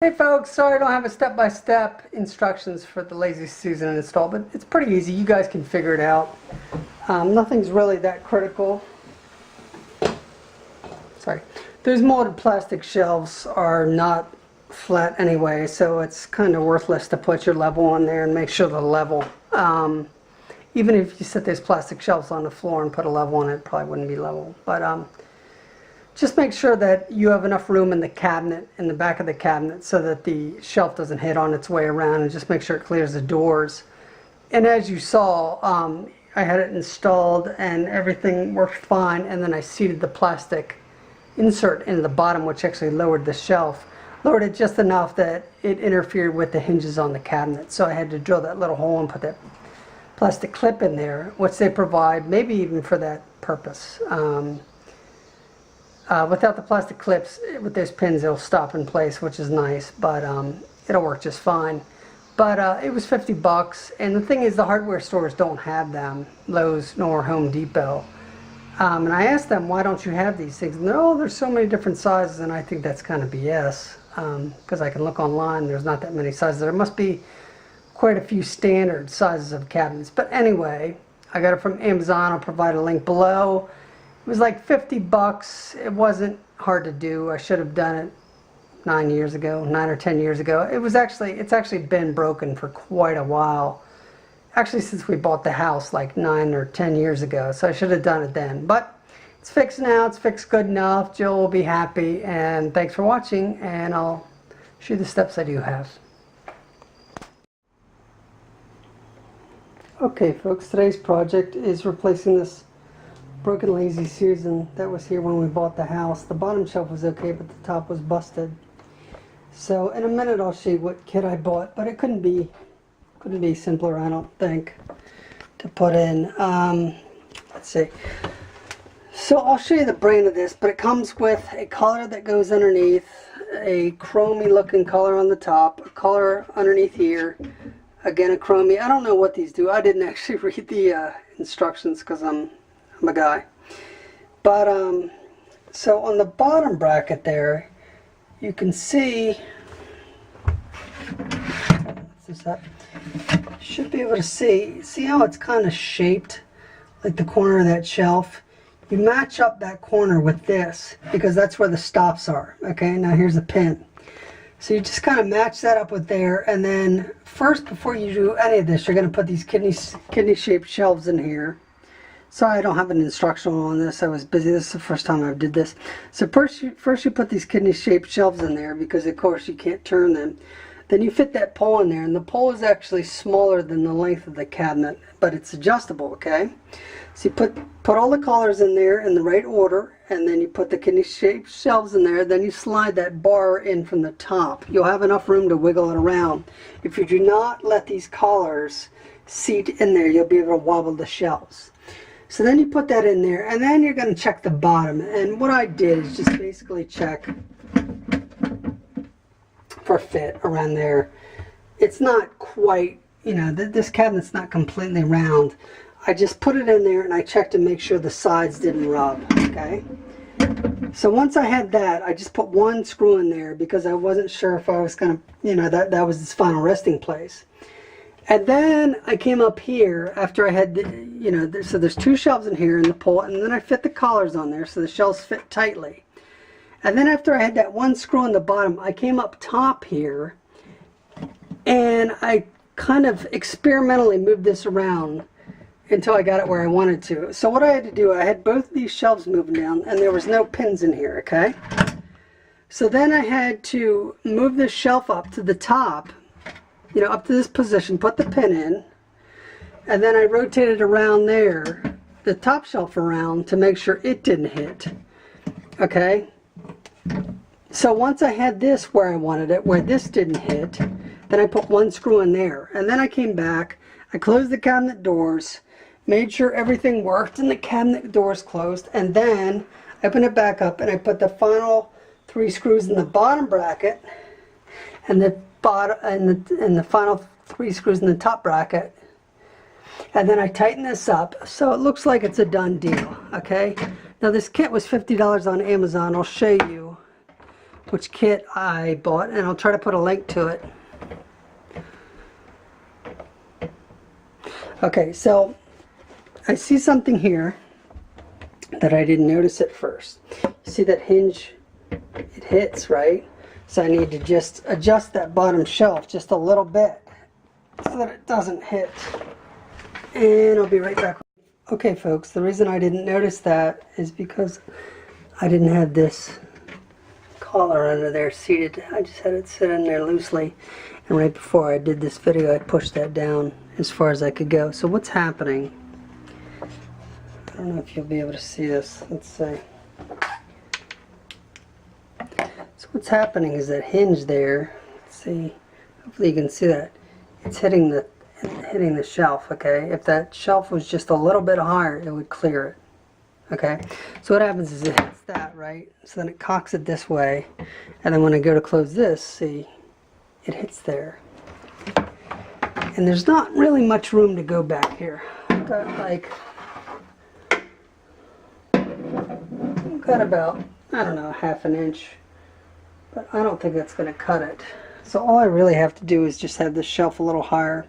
Hey folks, sorry I don't have a step-by-step instructions for the Lazy Susan install, but it's pretty easy. You guys can figure it out. Nothing's really that critical. Sorry. Those molded plastic shelves are not flat anyway, so it's kind of worthless to put your level on there and make sure the level. Even if you set those plastic shelves on the floor and put a level on it, it probably wouldn't be level. But just make sure that you have enough room in the cabinet, in the back of the cabinet, so that the shelf doesn't hit on its way around, and just make sure it clears the doors. And as you saw, I had it installed and everything worked fine, and then I seated the plastic insert into the bottom, which actually lowered the shelf. Lowered it just enough that it interfered with the hinges on the cabinet. So I had to drill that little hole and put that plastic clip in there, which they provide, maybe even for that purpose. Without the plastic clips, with those pins, it'll stop in place, which is nice, but it'll work just fine. But it was 50 bucks, and the thing is, the hardware stores don't have them, Lowe's nor Home Depot. And I asked them, why don't you have these things? And no, there's so many different sizes, and I think that's kind of BS, because I can look online, there's not that many sizes. There must be quite a few standard sizes of cabinets. But anyway, I got it from Amazon. I'll provide a link below. It was like 50 bucks. It wasn't hard to do. I should have done it 9 or 10 years ago. It's actually been broken for quite a while. Actually, since we bought the house like 9 or 10 years ago. So I should have done it then. But it's fixed now. It's fixed good enough. Jill will be happy. And thanks for watching. And I'll show you the steps I do have. Okay, folks. Today's project is replacing this broken Lazy Susan that was here when we bought the house. The bottom shelf was okay, but the top was busted. So in a minute I'll show you what kit I bought, but it couldn't be simpler, I don't think, to put in. Let's see. So I'll show you the brand of this, but it comes with a collar that goes underneath, a chromy looking collar on the top, a collar underneath here, again a chromy. I don't know what these do. I didn't actually read the instructions because I'm a guy. But so on the bottom bracket there, you can see, what's this up? Should be able to see how it's kind of shaped like the corner of that shelf. You match up that corner with this because that's where the stops are. Okay, now here's a pin. So you just kind of match that up with there, and then first, before you do any of this, you're going to put these kidney shaped shelves in here. Sorry, I don't have an instructional on this. I was busy. This is the first time I did this. So first you put these kidney-shaped shelves in there because, of course, you can't turn them. Then you fit that pole in there, and the pole is actually smaller than the length of the cabinet, but it's adjustable, okay? So you put all the collars in there in the right order, and then you put the kidney-shaped shelves in there. Then you slide that bar in from the top. You'll have enough room to wiggle it around. If you do not let these collars seat in there, you'll be able to wobble the shelves. So then you put that in there, and then you're going to check the bottom. And what I did is just basically check for fit around there. It's not quite, you know, this cabinet's not completely round. I just put it in there and I checked to make sure the sides didn't rub, okay? So once I had that, I just put one screw in there because I wasn't sure if I was going to, you know, that was its final resting place. And then I came up here after I had, you know, so there's two shelves in here in the pole, and then I fit the collars on there so the shelves fit tightly. And then after I had that one screw on the bottom, I came up top here, and I kind of experimentally moved this around until I got it where I wanted to. So what I had to do, I had both these shelves moving down, and there was no pins in here, okay? So then I had to move this shelf up to the top, you know, up to this position, put the pin in, and then I rotated around there, the top shelf around, to make sure it didn't hit. Okay? So once I had this where I wanted it, where this didn't hit, then I put one screw in there. And then I came back, I closed the cabinet doors, made sure everything worked and the cabinet doors closed, and then I opened it back up and I put the final 3 screws in the bottom bracket and the final 3 screws in the top bracket, and then I tighten this up so it looks like it's a done deal. Okay, now this kit was $50 on Amazon. I'll show you which kit I bought, and I'll try to put a link to it. Okay, so I see something here that I didn't notice at first. You see that hinge? It hits, right? So I need to just adjust that bottom shelf just a little bit so that it doesn't hit. And I'll be right back. Okay folks, the reason I didn't notice that is because I didn't have this collar under there seated. I just had it sit in there loosely, and right before I did this video I pushed that down as far as I could go. So what's happening, I don't know if you'll be able to see this. Let's see. So what's happening is that hinge there, let's see, hopefully you can see that, it's hitting the shelf. Okay, if that shelf was just a little bit higher it would clear it. Okay, so what happens is it hits that, right? So then it cocks it this way, and then when I go to close this, see, it hits there. And there's not really much room to go back here. I've got like, I've got about, I don't know, ½ an inch, but I don't think that's going to cut it. So all I really have to do is just have this shelf a little higher.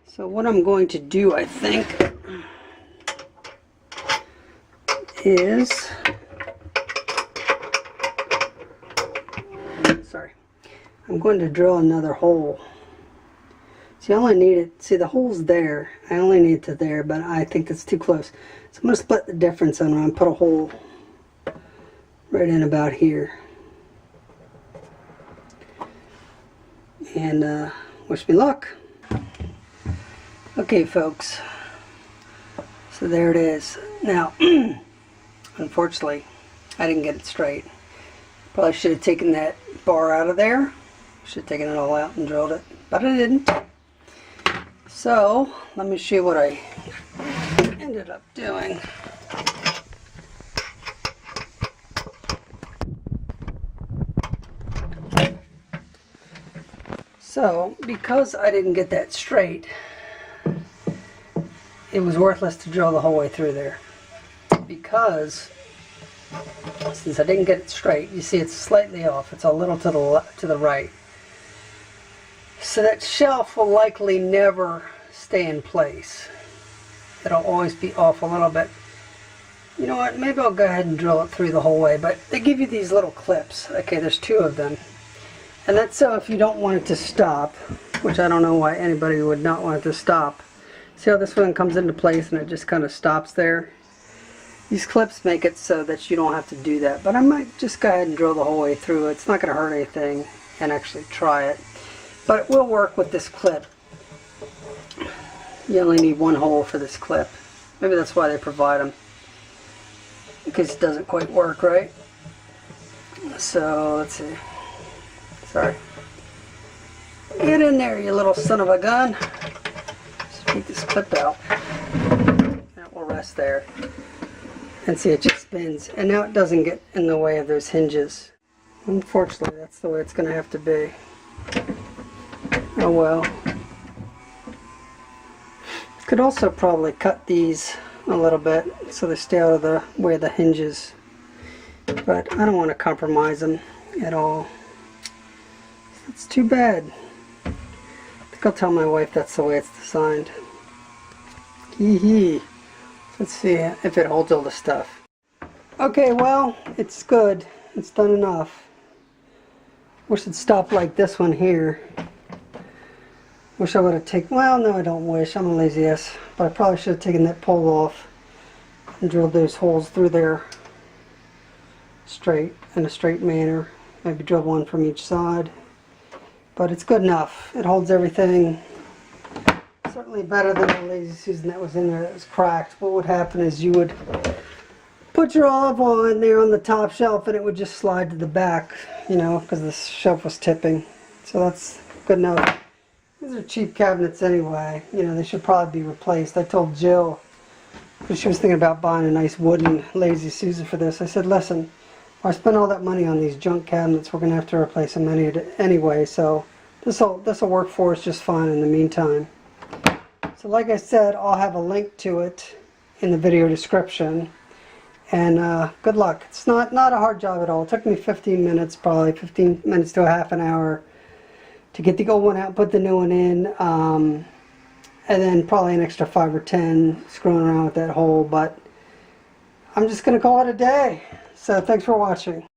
So what I'm going to do, I think, is, sorry, I'm going to drill another hole. See, I only need it, see the hole's there, I only need it to there, but I think that's too close. So I'm going to split the difference and I'm going to put a hole right in about here. And wish me luck. Okay folks, so there it is. Now, unfortunately, I didn't get it straight. Probably should have taken that bar out of there. Should have taken it all out and drilled it, but I didn't. So, let me show you what I ended up doing. So, because I didn't get that straight, it was worthless to drill the whole way through there. Because, since I didn't get it straight, you see it's slightly off. It's a little to the right. So that shelf will likely never stay in place. It'll always be off a little bit. You know what, maybe I'll go ahead and drill it through the whole way, but they give you these little clips. Okay, there's 2 of them. And that's so if you don't want it to stop, which I don't know why anybody would not want it to stop. See how this one comes into place and it just kind of stops there? These clips make it so that you don't have to do that. But I might just go ahead and drill the whole way through. It's not going to hurt anything, and actually try it. But it will work with this clip. You only need 1 hole for this clip. Maybe that's why they provide them. Because it doesn't quite work, right? So, let's see. Sorry. Get in there, you little son of a gun. Just take this clip out. That will rest there. And see, it just spins. And now it doesn't get in the way of those hinges. Unfortunately, that's the way it's going to have to be. Oh well. Could also probably cut these a little bit so they stay out of the way of the hinges. But I don't want to compromise them at all. It's too bad. I think I'll tell my wife that's the way it's designed. Hee hee. Let's see if it holds all the stuff. Okay, well, it's good. It's done enough. Wish it stopped like this one here. Wish I would have taken, well, no, I don't wish. I'm a lazy ass. But I probably should have taken that pole off and drilled those holes through there straight, in a straight manner. Maybe drill 1 from each side. But it's good enough. It holds everything. Certainly better than the Lazy Susan that was in there that was cracked. What would happen is you would put your olive oil in there on the top shelf and it would just slide to the back, you know, because the shelf was tipping. So that's good enough. These are cheap cabinets anyway. You know, they should probably be replaced. I told Jill, because she was thinking about buying a nice wooden Lazy Susan for this, I said, listen, I spent all that money on these junk cabinets, we're going to have to replace them anyway, so this'll work for us just fine in the meantime. So like I said, I'll have a link to it in the video description, And good luck. It's not a hard job at all. It took me 15 minutes, probably 15 minutes to a half an hour to get the old one out, put the new one in, and then probably an extra 5 or 10 screwing around with that hole. But I'm just going to call it a day. So thanks for watching.